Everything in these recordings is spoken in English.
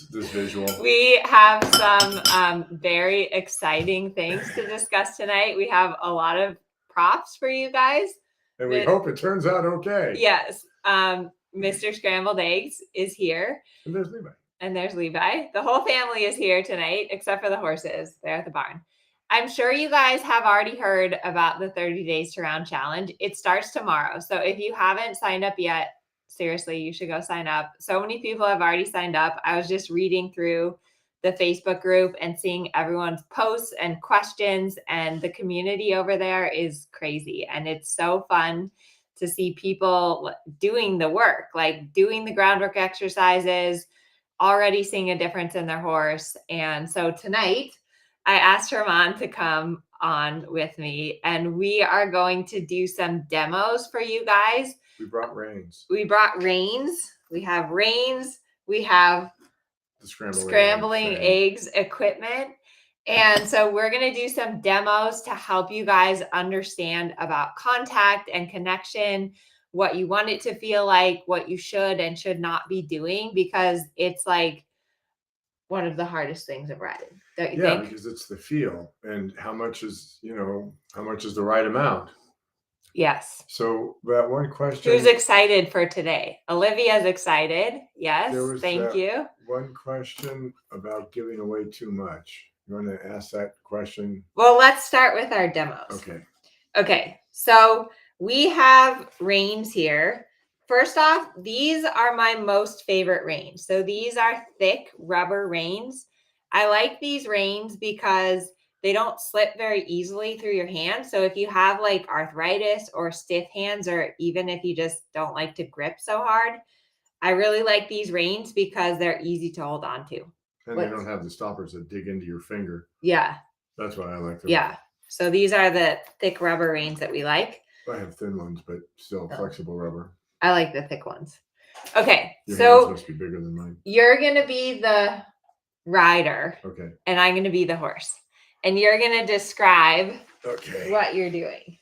this visual. We have some very exciting things to discuss tonight. We have a lot of props for you guys. And we hope it turns out okay. Yes. Mr. Scrambled Eggs is here. And there's Levi. And there's Levi. The whole family is here tonight, except for the horses. They're at the barn. I'm sure you guys have already heard about the 30 Days to Round Challenge. It starts tomorrow. So if you haven't signed up yet, seriously, you should go sign up. So many people have already signed up. I was just reading through the Facebook group and seeing everyone's posts and questions, and the community over there is crazy. And it's so fun to see people doing the work, like doing the groundwork exercises, already seeing a difference in their horse. And so tonight I asked Herman to come on with me, and we are going to do some demos for you guys. We brought Reins. We brought Reins. We have Reins. We have the scrambling eggs equipment. And so we're going to do some demos to help you guys understand about contact and connection, what you want it to feel like, what you should and should not be doing, because it's like one of the hardest things of riding, don't you think? Yeah, because it's the feel and how much is the right amount. Yes. So that one question. Who's excited for today? Olivia's excited. Yes. Thank you. One question about giving away too much. You want to ask that question? Well, let's start with our demos. Okay. So we have reins here. First off, these are my most favorite reins. So these are thick rubber reins. I like these reins because they don't slip very easily through your hand. So if you have like arthritis or stiff hands, or even if you just don't like to grip so hard, I really like these reins because they're easy to hold on to. And they don't have the stoppers that dig into your finger. Yeah. That's why I like them. Yeah. So these are the thick rubber reins that we like. I have thin ones, but still flexible rubber. I like the thick ones. Okay. Your so hands must be bigger than mine. You're going to be the rider. Okay. And I'm going to be the horse. And you're going to describe what you're doing.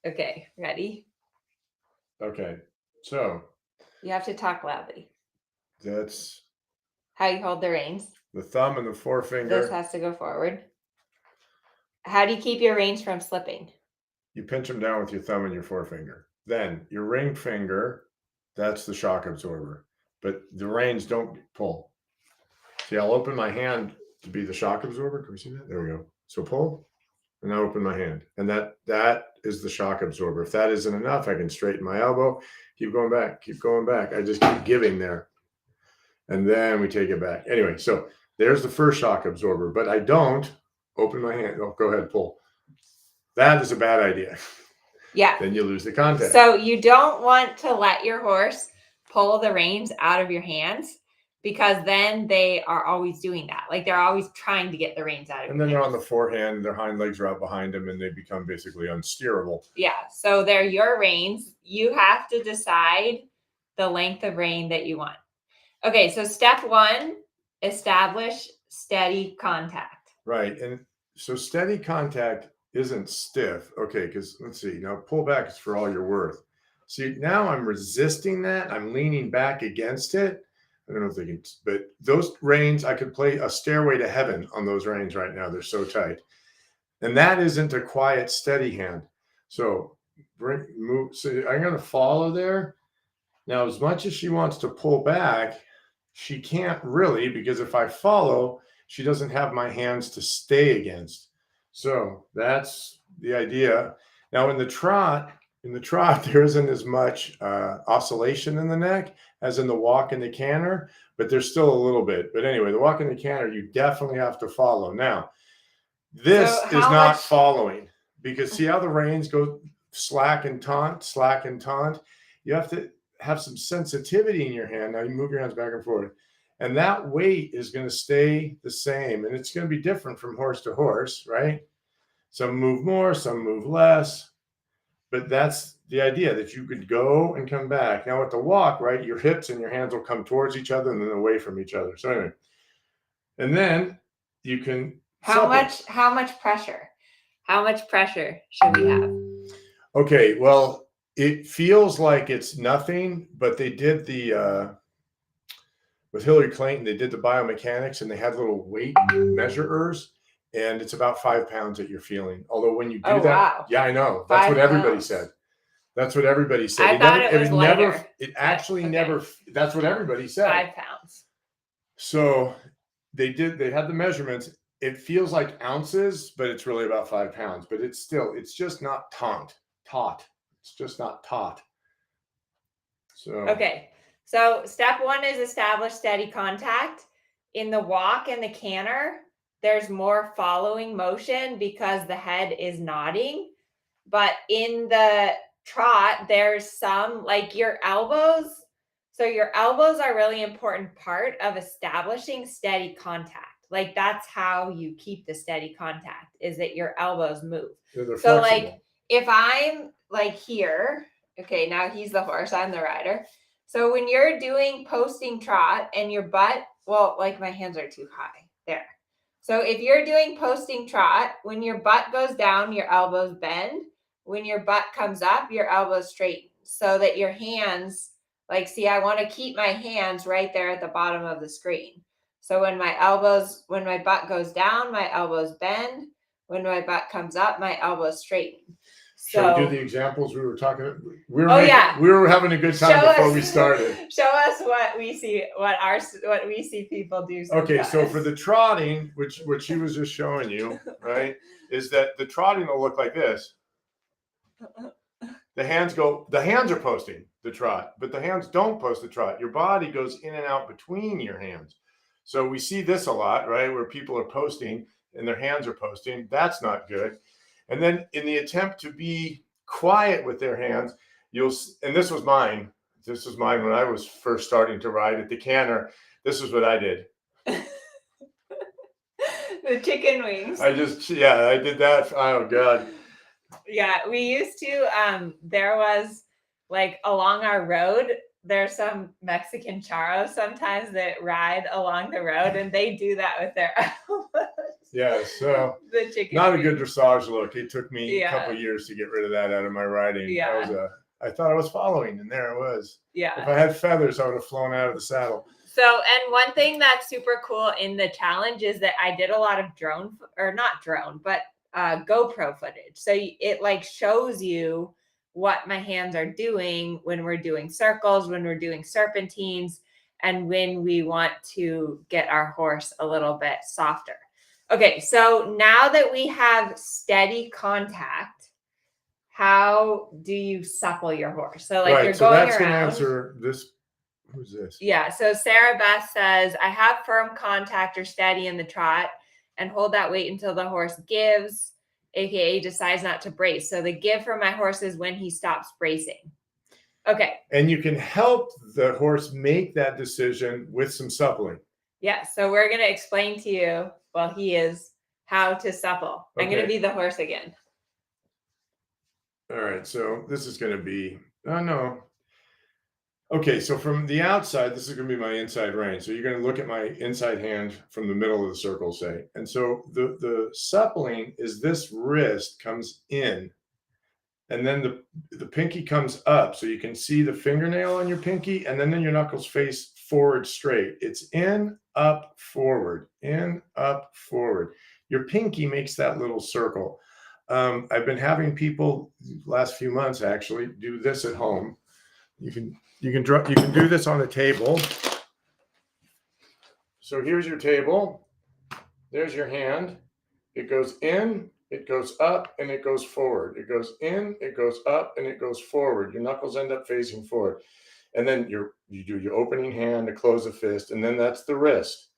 Okay. Ready? Okay. So. You have to talk loudly. That's. How you hold the reins. The thumb and the forefinger. This has to go forward. How do you keep your reins from slipping? You pinch them down with your thumb and your forefinger. Then your ring finger, that's the shock absorber. But the reins don't pull. See, I'll open my hand to be the shock absorber. Can we see that? There we go. So pull, and I open my hand. And that is the shock absorber. If that isn't enough, I can straighten my elbow. Keep going back. Keep going back. I just keep giving there. And then we take it back. Anyway, so there's the first shock absorber. But I don't open my hand. Oh, go ahead, pull. That is a bad idea. Yeah. Then you lose the contact. So you don't want to let your horse pull the reins out of your hands, because then they are always doing that. Like they're always trying to get the reins out of your hands. And then they're on the forehand, their hind legs are out behind them, and they become basically unsteerable. Yeah. So they're your reins. You have to decide the length of rein that you want. Okay. So step one, establish steady contact. Right. And so steady contact isn't stiff. Okay. Because let's see. Now pull back is for all you're worth. See, now I'm resisting that. I'm leaning back against it. I don't know if they can, but those reins, I could play a Stairway to Heaven on those reins right now. They're so tight. And that isn't a quiet, steady hand. So move. So I'm going to follow there. Now, as much as she wants to pull back, she can't really, because if I follow, she doesn't have my hands to stay against. So that's the idea. Now in the trot, there isn't as much oscillation in the neck as in the walk and the canter, but there's still a little bit. But anyway, the walk and the canter, you definitely have to follow. Now, this is not following, because see how the reins go slack and taunt, slack and taunt? You have to have some sensitivity in your hand. Now you move your hands back and forth. And that weight is going to stay the same. And it's going to be different from horse to horse, right? Some move more, some move less. But that's the idea, that you could go and come back. Now with the walk, right, your hips and your hands will come towards each other and then away from each other. So anyway, and then you can. How much pressure? How much pressure should we have? Okay, well, it feels like it's nothing, but they did the with Hillary Clinton, they did the biomechanics and they had little weight measurers, and it's about 5 pounds that you're feeling. Although when you do that, wow. yeah, I know. That's 5 what everybody pounds. said. That's what everybody said. I thought it was lighter. It actually okay. never, that's what everybody said. 5 pounds. So they had the measurements. It feels like ounces, but it's really about 5 pounds. But it's just not taut. It's just not taut. So okay. So step 1 is establish steady contact. In the walk and the canter, there's more following motion because the head is nodding. But in the trot, there's some like your elbows. So your elbows are really important part of establishing steady contact. Like that's how you keep the steady contact is that your elbows move. they're So flexible. like if I'm like here, okay, now he's the horse, I'm the rider. So when you're doing posting trot and your butt, well, like my hands are too high there. So if you're doing posting trot, when your butt goes down, your elbows bend. When your butt comes up, your elbows straighten so that your hands, like, see, I want to keep my hands right there at the bottom of the screen. So when my butt goes down, my elbows bend. When my butt comes up, my elbows straighten. Shall we do the examples we were talking about? We were having a good time before we started. Show us what we see, what we see people do sometimes. Okay, so for the trotting, which she was just showing you, right, is that the trotting will look like this. The hands are posting the trot, but the hands don't post the trot. Your body goes in and out between your hands. So we see this a lot, right, where people are posting and their hands are posting. That's not good. And then in the attempt to be quiet with their hands, and this was mine when I was first starting to ride at the canter. This is what I did. The chicken wings. I did that. Oh God. Yeah, we used to, there was like along our road, there's some Mexican charros sometimes that ride along the road and they do that with their elbows. Yeah, so the chicken not wings. A good dressage look. It took me a couple of years to get rid of that out of my riding. Yeah. I thought I was following, and there it was. Yeah. If I had feathers, I would have flown out of the saddle. So, and one thing that's super cool in the challenge is that I did a lot of GoPro footage. So it like shows you what my hands are doing when we're doing circles, when we're doing serpentines, and when we want to get our horse a little bit softer. Okay, so now that we have steady contact, how do you supple your horse? So like you're going that's around. Gonna answer this. Who's this? Yeah, so Sarah Beth says, I have firm contact or steady in the trot and hold that weight until the horse gives, aka decides not to brace. So the give for my horse is when he stops bracing. Okay. And you can help the horse make that decision with some suppling. Yeah, so we're going to explain to you, while he is, how to supple. Okay. I'm going to be the horse again. All right, so this is going to be, no. Okay, so from the outside, this is going to be my inside rein. So you're going to look at my inside hand from the middle of the circle, say. And so the suppling is this wrist comes in, and then the pinky comes up. So you can see the fingernail on your pinky, and then your knuckles face forward straight. It's in, up, forward, in, up, forward. Your pinky makes that little circle. I've been having people last few months actually do this at home. You can do this on a table. So here's your table. There's your hand. It goes in, it goes up, and it goes forward. It goes in, it goes up, and it goes forward. Your knuckles end up facing forward. And then you do your opening hand to close the fist, and then that's the wrist.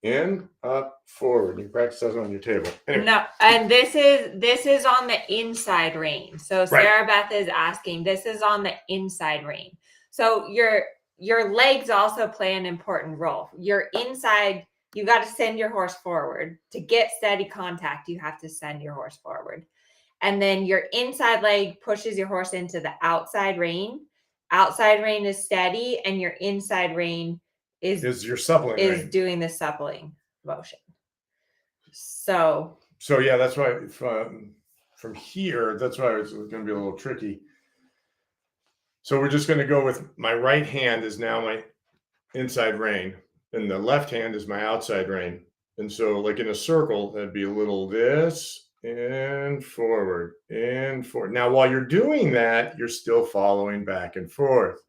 In, up, forward. You practice that on your table. Anyway. No, and this is on the inside rein. So Sarah Beth is asking, this is on the inside rein. So your legs also play an important role. Your inside, you got to send your horse forward. To get steady contact, you have to send your horse forward. And then your inside leg pushes your horse into the outside rein. Outside rein is steady, and your inside rein is your suppling rein. Doing the suppling motion. So yeah, that's why from here, that's why it's going to be a little tricky. So we're just going to go with my right hand is now my inside rein. and the left hand is my outside rein. And so, like in a circle, that'd be a little this and forward and forward. Now, while you're doing that, you're still following back and forth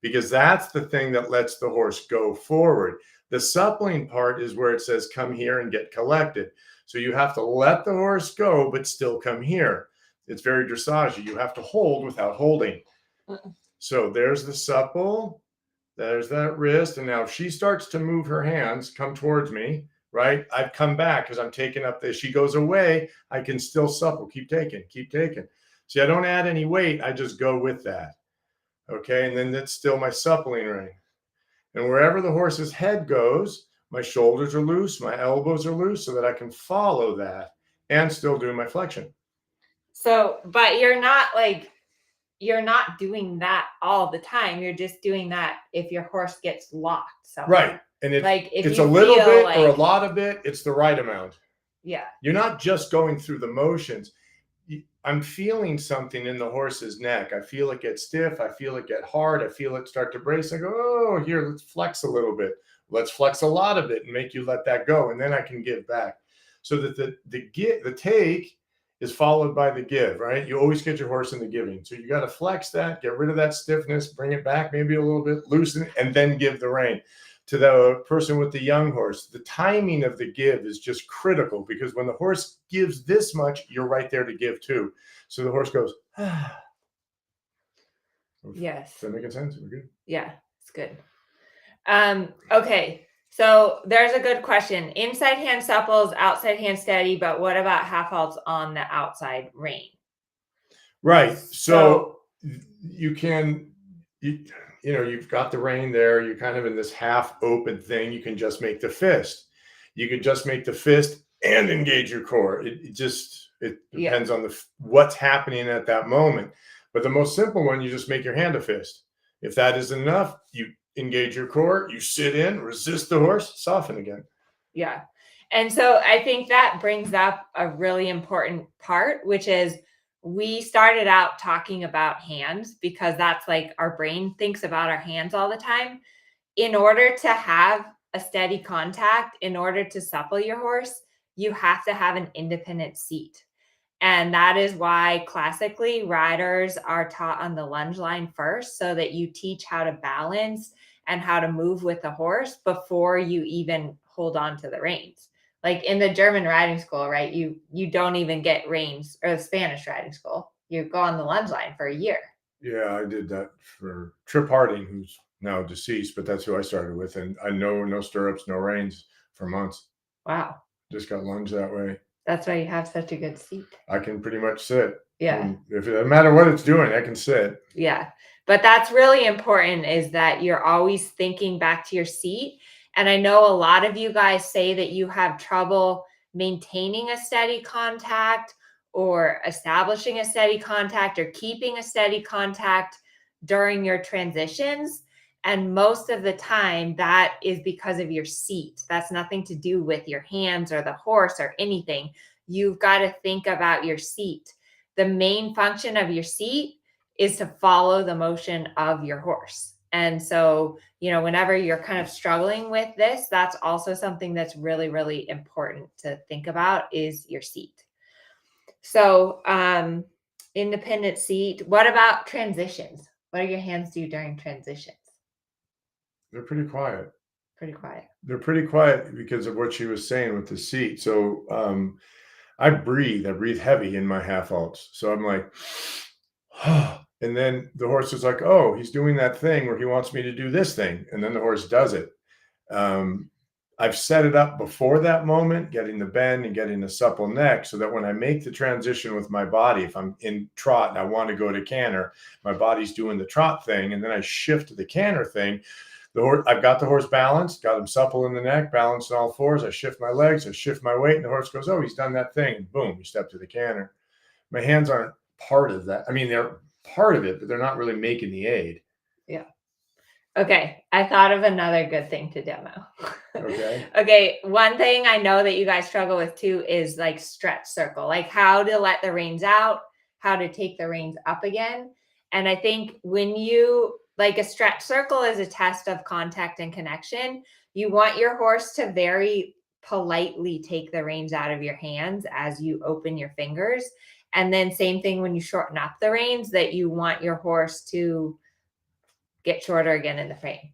because that's the thing that lets the horse go forward. The suppling part is where it says, come here and get collected. So you have to let the horse go, but still come here. It's very dressage. You have to hold without holding. So there's the supple. There's that wrist. And now if she starts to move her hands, come towards me, right? I've come back because I'm taking up this. She goes away. I can still supple. Keep taking, keep taking. See, I don't add any weight. I just go with that. Okay. And then that's still my suppling rein. And wherever the horse's head goes, my shoulders are loose, my elbows are loose so that I can follow that and still do my flexion. So, but you're not doing that all the time. You're just doing that if your horse gets locked. So right. And if it's a little bit or a lot of it, it's the right amount. Yeah. You're not just going through the motions. I'm feeling something in the horse's neck. I feel it get stiff. I feel it get hard. I feel it start to brace. I go, oh, here, let's flex a little bit. Let's flex a lot of it and make you let that go. And then I can give back. So that the take is followed by the give, right? You always get your horse in the giving. So you got to flex that, get rid of that stiffness, bring it back maybe a little bit, loosen it, and then give the rein. To the person with the young horse, the timing of the give is just critical because when the horse gives this much, you're right there to give too. So the horse goes, ah. Yes. Does that make sense? We're good? Yeah, it's good. Okay. So there's a good question. Inside hand supples, outside hand steady, but what about half halts on the outside rein? Right. So you can, you've got the rein there. You're kind of in this half open thing. You can just make the fist. You could just make the fist and engage your core. It depends on what's happening at that moment. But the most simple one, you just make your hand a fist. If that isn't enough, you engage your core, you sit in, resist the horse, soften again. Yeah. And so I think that brings up a really important part, which is we started out talking about hands because that's like our brain thinks about our hands all the time. In order to have a steady contact, in order to supple your horse, you have to have an independent seat. And that is why classically riders are taught on the lunge line first so that you teach how to balance and how to move with the horse before you even hold on to the reins. Like in the German riding school, right? You don't even get reins, or the Spanish riding school. You go on the lunge line for a year. Yeah, I did that for Trip Harding, who's now deceased, but that's who I started with. And I know no stirrups, no reins for months. Wow. Just got lunged that way. That's why you have such a good seat. I can pretty much sit. Yeah. And if it doesn't matter what it's doing, I can sit. Yeah. But that's really important, is that you're always thinking back to your seat. And I know a lot of you guys say that you have trouble maintaining a steady contact or establishing a steady contact or keeping a steady contact during your transitions. And most of the time that is because of your seat. That's nothing to do with your hands or the horse or anything. You've got to think about your seat. The main function of your seat is to follow the motion of your horse. And so, whenever you're kind of struggling with this, that's also something that's really, really important to think about, is your seat. So, independent seat. What about transitions? What do your hands do during transitions? They're pretty quiet. Pretty quiet. They're pretty quiet because of what she was saying with the seat. So I breathe heavy in my half halts. So I'm like, and then the horse is like, oh, he's doing that thing where he wants me to do this thing. And then the horse does it. I've set it up before that moment, getting the bend and getting the supple neck, so that when I make the transition with my body, if I'm in trot and I want to go to canter, my body's doing the trot thing. And then I shift to the canter thing. I've got the horse balanced, got him supple in the neck, balanced on all fours. I shift my legs, I shift my weight, and the horse goes, oh, he's done that thing. And boom, you step to the canter. My hands aren't part of that. I mean, they're part of it, but they're not really making the aid. Yeah. Okay. I thought of another good thing to demo. Okay. Okay. One thing I know that you guys struggle with too is like stretch circle, like how to let the reins out, how to take the reins up again. And I think when you, like, a stretch circle is a test of contact and connection. You want your horse to very politely take the reins out of your hands as you open your fingers. And then same thing when you shorten up the reins, that you want your horse to get shorter again in the frame.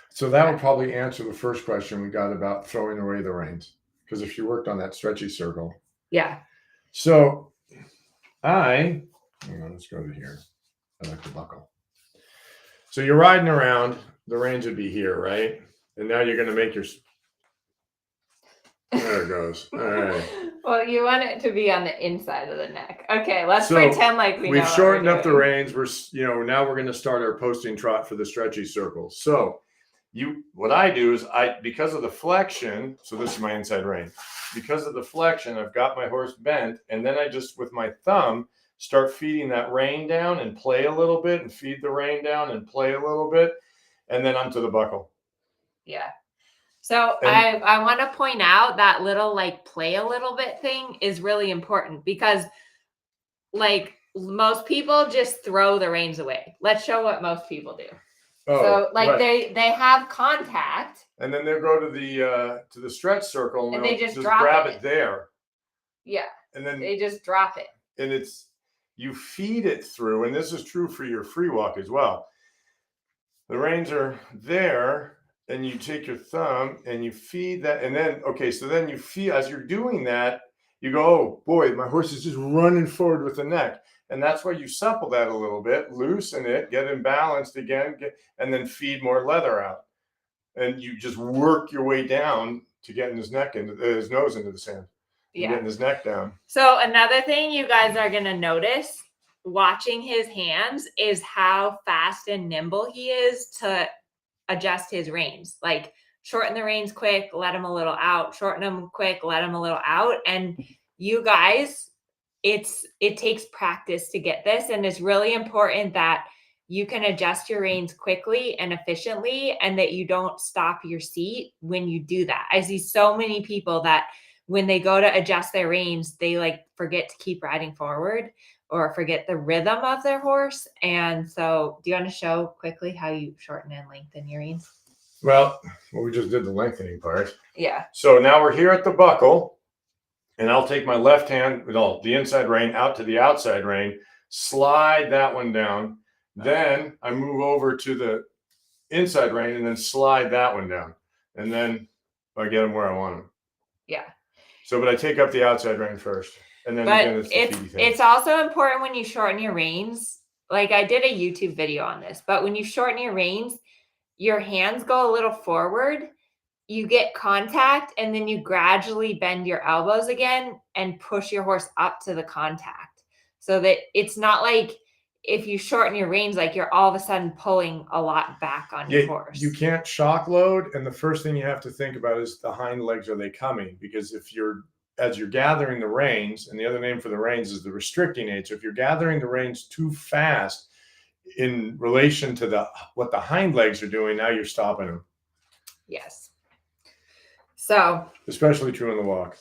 So that would probably answer the first question we got about throwing away the reins. Because if you worked on that stretchy circle. Yeah. So hang on, let's go to here. I like the buckle. So you're riding around, the reins would be here, right? And now you're going to make your, there it goes. All right. Well, you want it to be on the inside of the neck. Okay, let's pretend like we've shortened up the reins. We're, now we're going to start our posting trot for the stretchy circles. So what I do is because of the flexion, so this is my inside rein. Because of the flexion, I've got my horse bent, and then I just, with my thumb, start feeding that rein down and play a little bit, and feed the rein down and play a little bit, and then onto the buckle. Yeah. So I want to point out that little like play a little bit thing is really important, because like most people just throw the reins away. Let's show what most people do. So like they have contact, and then they'll go to the stretch circle, and they just grab it there. Yeah. And then they just drop it. And you feed it through, and this is true for your free walk as well. The reins are there, and you take your thumb and you feed that, and then so then you feel, as you're doing that, you go, oh boy, my horse is just running forward with the neck. And that's why you supple that a little bit, loosen it, get him balanced again, and then feed more leather out. And you just work your way down to getting his nose into the sand. Yeah. Getting his neck down. So another thing you guys are going to notice watching his hands is how fast and nimble he is to adjust his reins. Like shorten the reins quick, let him a little out, shorten them quick, let him a little out. And you guys, it takes practice to get this. And it's really important that you can adjust your reins quickly and efficiently, and that you don't stop your seat when you do that. I see so many people that when they go to adjust their reins, they like forget to keep riding forward or forget the rhythm of their horse. And so do you want to show quickly how you shorten and lengthen your reins? Well, we just did the lengthening part. Yeah. So now we're here at the buckle, and I'll take my left hand with the inside rein out to the outside rein, slide that one down. Then I move over to the inside rein and then slide that one down. And then I get them where I want them. Yeah. So, but I take up the outside rein first. And then again, it's also important when you shorten your reins. Like I did a YouTube video on this, but when you shorten your reins, your hands go a little forward, you get contact, and then you gradually bend your elbows again and push your horse up to the contact, so that it's not like if you shorten your reins, like you're all of a sudden pulling a lot back on your horse. You can't shock load. And the first thing you have to think about is the hind legs, are they coming? Because as you're gathering the reins, and the other name for the reins is the restricting aid. So if you're gathering the reins too fast in relation to what the hind legs are doing, now you're stopping them. Yes. So especially true in the walk.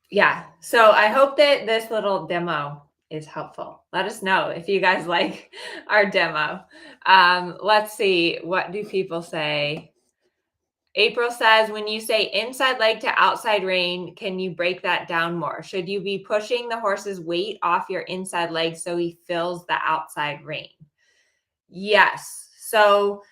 Yeah. So I hope that this little demo is helpful. Let us know if you guys like our demo. Let's see. What do people say? April says, when you say inside leg to outside rein, can you break that down more? Should you be pushing the horse's weight off your inside leg so he fills the outside rein? Yes. So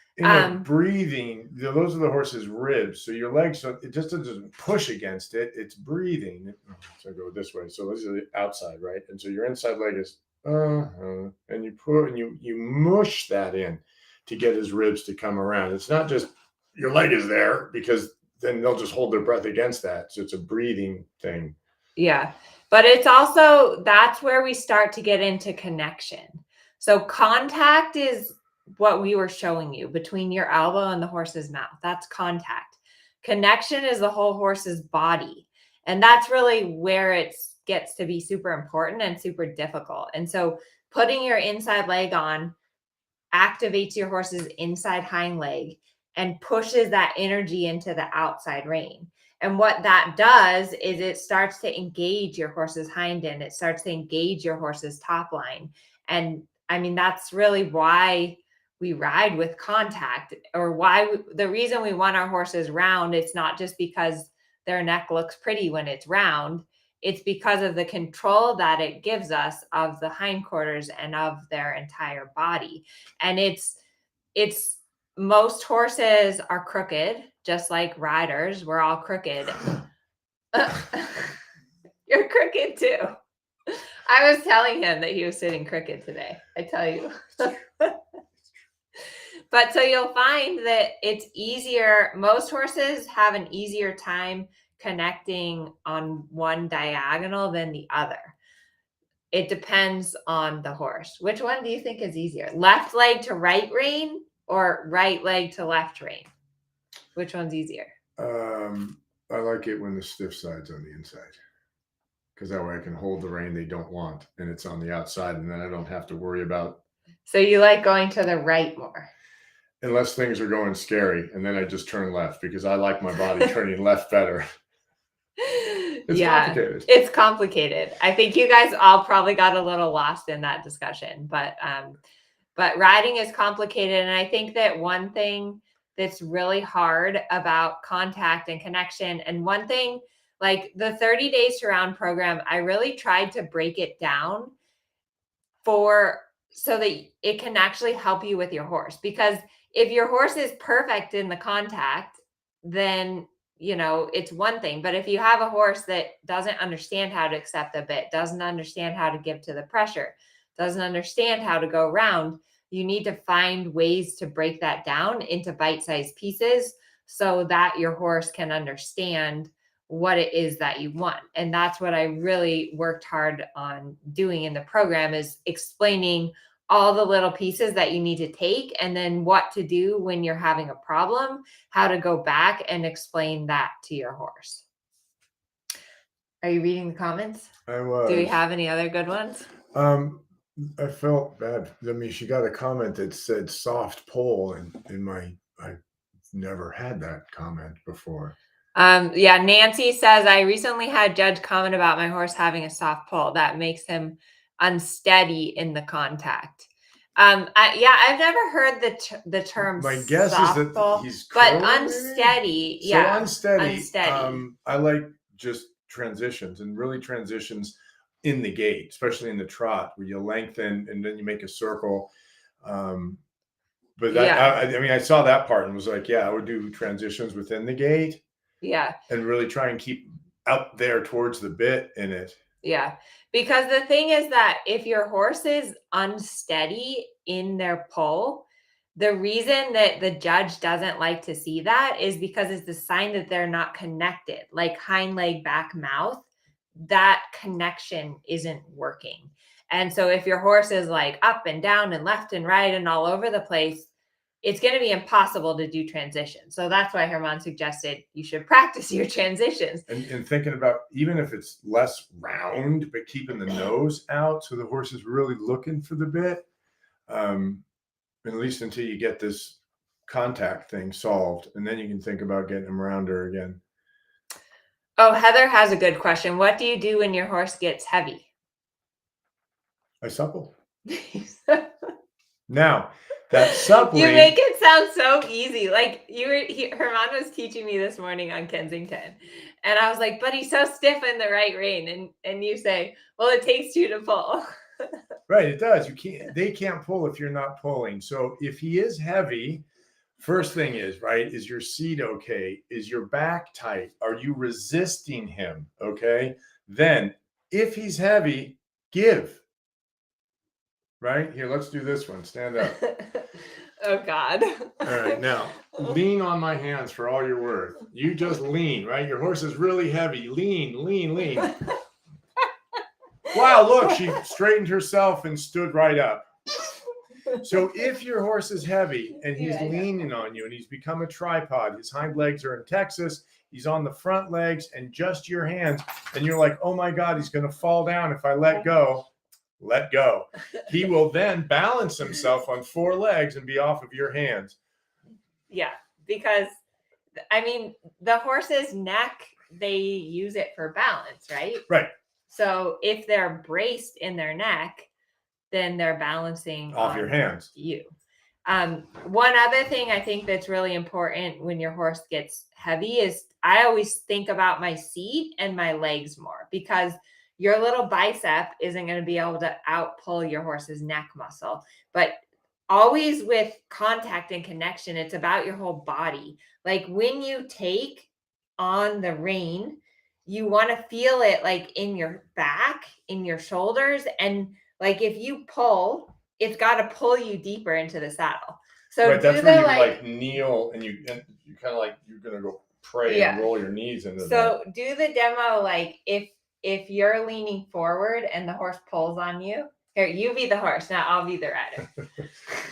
breathing, those are the horse's ribs. So your legs, so it just doesn't push against it. It's breathing. So I go this way. So this is the outside, right? And so your inside leg is, and you put, and you mush that in to get his ribs to come around. It's not just your leg is there, because then they'll just hold their breath against that. So it's a breathing thing. Yeah. But it's also, that's where we start to get into connection. So contact is what we were showing you between your elbow and the horse's mouth. That's contact. Connection is the whole horse's body. And that's really where it gets to be super important and super difficult. And so putting your inside leg on activates your horse's inside hind leg and pushes that energy into the outside rein. And what that does is it starts to engage your horse's hind end. It starts to engage your horse's top line. And I mean, that's really why we ride with contact, or the reason we want our horses round, it's not just because their neck looks pretty when it's round. It's because of the control that it gives us of the hindquarters and of their entire body. And it's most horses are crooked, just like riders. We're all crooked. You're crooked too. I was telling him that he was sitting crooked today. I tell you. But so you'll find that it's easier. Most horses have an easier time connecting on one diagonal than the other. It depends on the horse. Which one do you think is easier? Left leg to right rein or right leg to left rein? Which one's easier? I like it when the stiff side's on the inside, because that way I can hold the rein they don't want and it's on the outside, and then I don't have to worry about. So you like going to the right more? Unless things are going scary, and then I just turn left because I like my body turning left better. It's complicated. It's complicated. I think you guys all probably got a little lost in that discussion, but riding is complicated. And I think that one thing that's really hard about contact and connection, and one thing like the 30 Days to Round program, I really tried to break it down so that it can actually help you with your horse. Because if your horse is perfect in the contact, then it's one thing. But if you have a horse that doesn't understand how to accept the bit, doesn't understand how to give to the pressure, doesn't understand how to go round, you need to find ways to break that down into bite-sized pieces so that your horse can understand what it is that you want. And that's what I really worked hard on doing in the program, is explaining all the little pieces that you need to take, and then what to do when you're having a problem, how to go back and explain that to your horse. Are you reading the comments? I was. Do we have any other good ones? I felt bad. I mean, she got a comment that said soft pole, and I've never had that comment before. Nancy says, I recently had Judge comment about my horse having a soft pole that makes him unsteady in the contact. I've never heard the term. My guess is that pole, he's curling, but unsteady. So unsteady. Unsteady. I like just transitions, and really transitions in the gait, especially in the trot, where you lengthen and then you make a circle. But that, I saw that part and was like, I would do transitions within the gait. Yeah. And really try and keep out there towards the bit in it. Yeah. Because the thing is that if your horse is unsteady in their pull, the reason that the judge doesn't like to see that is because it's a sign that they're not connected, like hind leg, back, mouth. That connection isn't working. And so if your horse is like up and down and left and right and all over the place, it's going to be impossible to do transitions. So that's why Herman suggested you should practice your transitions. And thinking about, even if it's less round, but keeping the nose out so the horse is really looking for the bit, at least until you get this contact thing solved. And then you can think about getting them rounder again. Oh, Heather has a good question. What do you do when your horse gets heavy? I supple. Now, that suppling. You make it sound so easy. Like Herman was teaching me this morning on Kensington. And I was like, but he's so stiff in the right rein. And you say, well, it takes two to pull. Right, it does. They can't pull if you're not pulling. So if he is heavy, first thing is your seat okay? Is your back tight? Are you resisting him? Okay. Then if he's heavy, give. Right here, let's do this one. Stand up. Oh God. All right, now lean on my hands for all you're worth. You just lean, right? Your horse is really heavy. Lean, lean, lean. Wow, look, she straightened herself and stood right up. So if your horse is heavy and he's leaning on you and he's become a tripod, his hind legs are in Texas, he's on the front legs and just your hands, and you're like, oh my God, he's going to fall down if I let go. Let go. He will then balance himself on four legs and be off of your hands. Yeah, because the horse's neck, they use it for balance, right? Right. So if they're braced in their neck, then they're balancing off your hands. You. One other thing I think that's really important when your horse gets heavy is I always think about my seat and my legs more, because your little bicep isn't going to be able to out pull your horse's neck muscle. But always with contact and connection, it's about your whole body. Like when you take on the rein, you want to feel it like in your back, in your shoulders. And like if you pull, it's got to pull you deeper into the saddle. So Right, do that's where the you like kneel and you kind of like you're gonna go pray Yeah. and roll your knees into that. so do the demo like if you're leaning forward and the horse pulls on you. Here, you be the horse. Now I'll be the rider.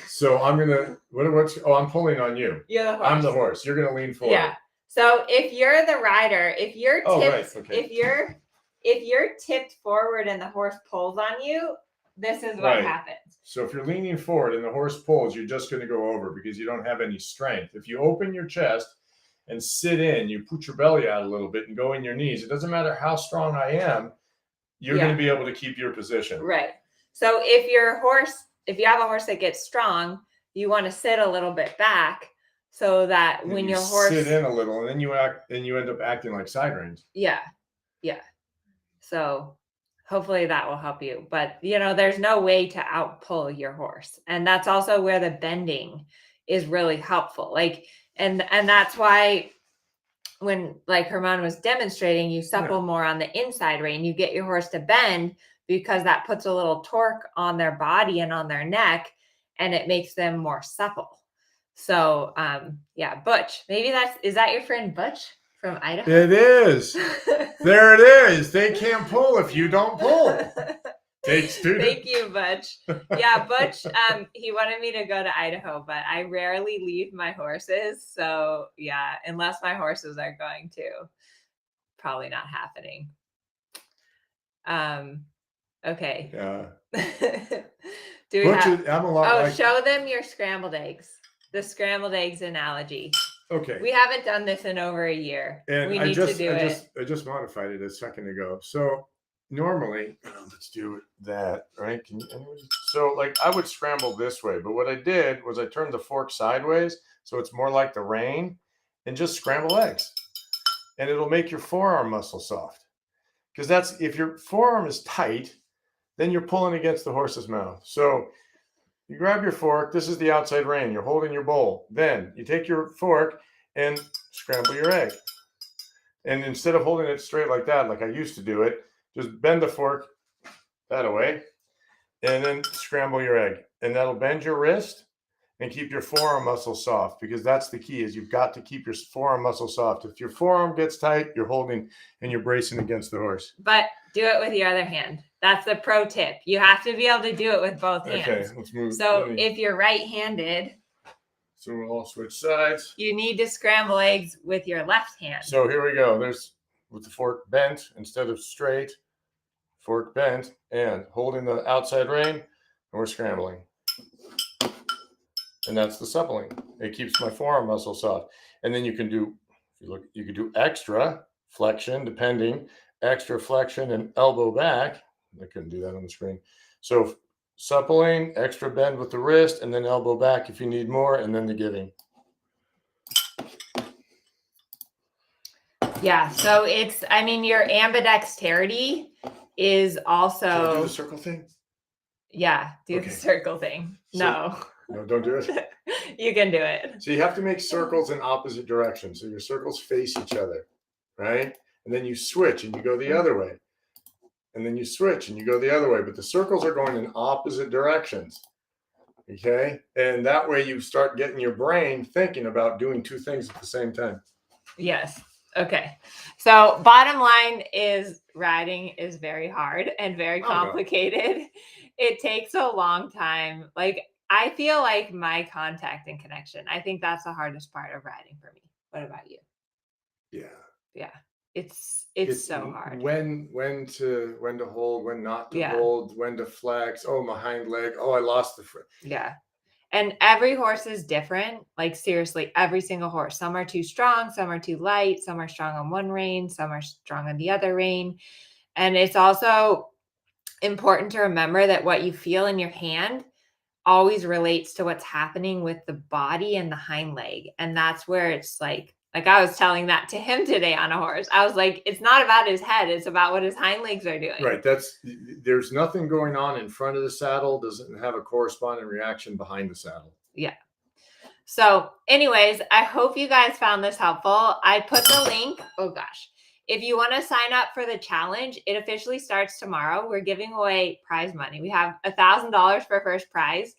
So I'm gonna what's I'm pulling on you. You're the horse. I'm the horse. You're gonna lean forward. Yeah. So if you're the rider, if you're tipped, right, okay. if you're tipped forward and the horse pulls on you, this is what Right. happens. So if you're leaning forward and the horse pulls, you're just going to go over because you don't have any strength. If you open your chest and sit in, you put your belly out a little bit and go in your knees. It doesn't matter how strong I am, you're going to be able to keep your position. Right. So if you have a horse that gets strong, you want to sit a little bit back so that And when you your horse sit in a little, and then you end up acting like side reins. Yeah. So hopefully that will help you. But there's no way to outpull your horse. And that's also where the bending is really helpful. Like, and that's why when like Herman was demonstrating, you supple more on the inside rein, you get your horse to bend because that puts a little torque on their body and on their neck, and it makes them more supple. So Butch, maybe is that your friend Butch from Idaho? It is. There it is. They can't pull if you don't pull. Takes two. Thank you, Butch. Yeah, Butch, he wanted me to go to Idaho, but I rarely leave my horses. So yeah, unless my horses are going to, probably not happening. Okay. Yeah. Do we I'm a lot show them your scrambled eggs. The scrambled eggs analogy. Okay. We haven't done this in over a year. And we need to do it. I just modified it a second ago. So normally, let's do that, right? So like I would scramble this way, but what I did was I turned the fork sideways so it's more like the rein, and just scramble eggs. And it'll make your forearm muscle soft. Because that's, if your forearm is tight, then you're pulling against the horse's mouth. So you grab your fork. This is the outside rein. You're holding your bowl. Then you take your fork and scramble your egg. And instead of holding it straight like that, like I used to do it, just bend the fork that away and then scramble your egg. And that'll bend your wrist and keep your forearm muscle soft, because that's the key, is you've got to keep your forearm muscle soft. If your forearm gets tight, you're holding and you're bracing against the horse. But do it with your other hand. That's the pro tip. You have to be able to do it with both hands. Okay, let's move. So if you're right-handed, so we'll all switch sides. You need to scramble eggs with your left hand. So here we go. There's with the fork bent instead of straight, fork bent, and holding the outside rein, and we're scrambling. And that's the suppling. It keeps my forearm muscle soft. And then you can do, you can do extra flexion, depending, extra flexion and elbow back. I couldn't do that on the screen. So suppling, extra bend with the wrist, and then elbow back if you need more, and then the giving. Yeah, so it's, your ambidexterity is also. Can I do the circle thing? Yeah, do the circle thing. No, don't do it. You can do it. So you have to make circles in opposite directions. So your circles face each other, right? And then you switch and you go the other way. And then you switch and you go the other way. But the circles are going in opposite directions. Okay? And that way you start getting your brain thinking about doing two things at the same time. Yes. Okay. So bottom line is riding is very hard and very complicated. It takes a long time. Like, I feel like my contact and connection, I think that's the hardest part of riding for me. What about you? Yeah. It's so hard. When to hold, when not to hold, when to flex. Oh, my hind leg. Oh, I lost the foot. Yeah. And every horse is different. Like, seriously, every single horse. Some are too strong, some are too light, some are strong on one rein, some are strong on the other rein. And it's also important to remember that what you feel in your hand always relates to what's happening with the body and the hind leg. And that's where it's like I was telling that to him today on a horse. I was like, it's not about his head, it's about what his hind legs are doing. Right. There's nothing going on in front of the saddle, doesn't have a corresponding reaction behind the saddle. Yeah. So anyways, I hope you guys found this helpful. I put the link. Oh gosh. If you want to sign up for the challenge, it officially starts tomorrow. We're giving away prize money. We have $1,000 for first prize,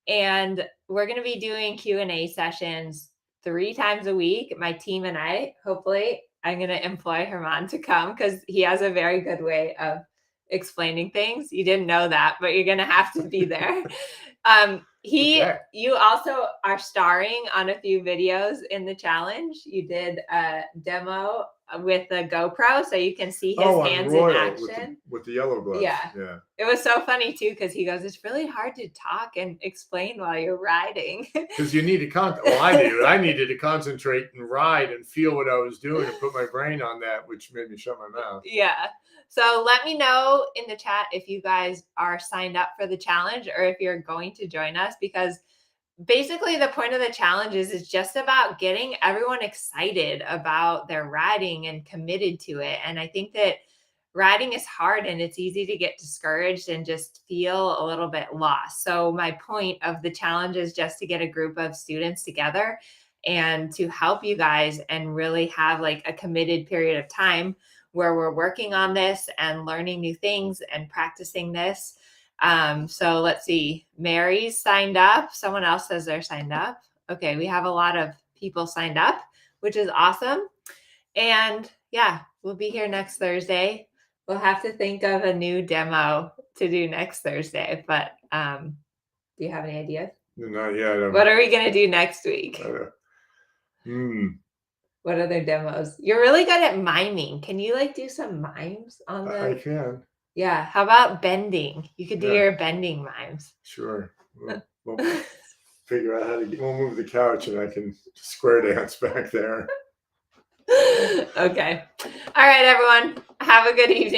and we're going to be doing Q&A sessions 3 times a week. My team and I, hopefully, I'm going to employ Herman to come because he has a very good way of explaining things. You didn't know that, but you're going to have to be there. You also are starring on a few videos in the challenge. You did a demo with the GoPro, so you can see his hands in action with the yellow gloves. Yeah. It was so funny too, because he goes, it's really hard to talk and explain while you're riding. Because you need to I needed to concentrate and ride and feel what I was doing and put my brain on that, which made me shut my mouth. Yeah. So let me know in the chat if you guys are signed up for the challenge or if you're going to join us, because basically the point of the challenge is just about getting everyone excited about their riding and committed to it. And I think that riding is hard and it's easy to get discouraged and just feel a little bit lost. So my point of the challenge is just to get a group of students together and to help you guys and really have like a committed period of time where we're working on this and learning new things and practicing this. So let's see, Mary's signed up. Someone else says they're signed up. Okay, we have a lot of people signed up, which is awesome. And yeah, we'll be here next Thursday. We'll have to think of a new demo to do next Thursday, but do you have any ideas? Not yet. What are we going to do next week? What other demos? You're really good at miming. Can you like do some mimes on the... I can. Yeah. How about bending? You could do your bending mimes. Sure. We'll figure out how to we'll move the couch and I can square dance back there. Okay. All right, everyone. Have a good evening.